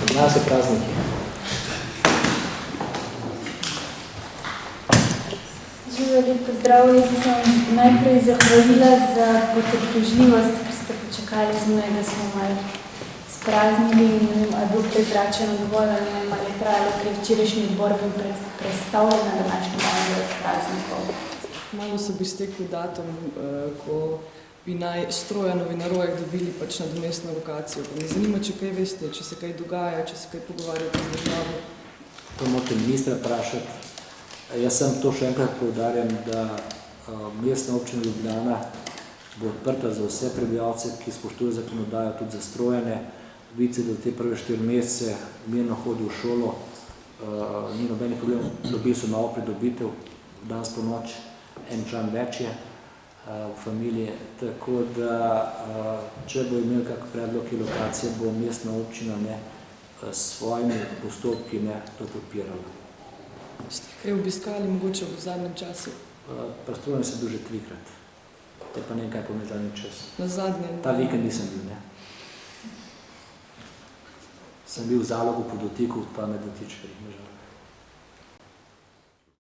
Od nas je prazniki. Živo, lep pozdrav. Jaz bi se vam najprej zahvalila za potrpežljivost, ker ste počakali z moj, da smo malo spraznili in ne vem, ali je bil prezračeno dovolj, ali ne vem, ali je trajalo, ker je včerajšnji odbor bil predstavljen na današnji dan praznikov. Malo se bi stekli datum, ko bi naj Strojanovi na Rojah dobili pač nadomestno lokacijo. Me zanima, če kaj veste, če se kaj dogaja, če se kaj pogovarjate z državo. To morate ministra vprašati. Jaz sem to še enkrat poudarjam, da mestna občina Ljubljana bo odprta za vse prebivalce, ki spoštujejo zakonodajo, tudi za Strojane. Vidite, da te prve 4 mesece mirno hodi v šolo, ni nobenih problemov, dobili so novo pridobitev, danes po noč en član več je v familiji, tako da če bo imel kak predlog lokacije, bo mestna občina s svojimi postopki to podpirala. Ste kaj obiskali mogoče v zadnjem času? Prestrujen sem bil že 3-krat. To pa nekaj pomeni zadnji čas. Na zadnje? Ta vikend nisem bil, ne. Sem bil v Zalogu po dotiku, pa me dotičkali, nažal.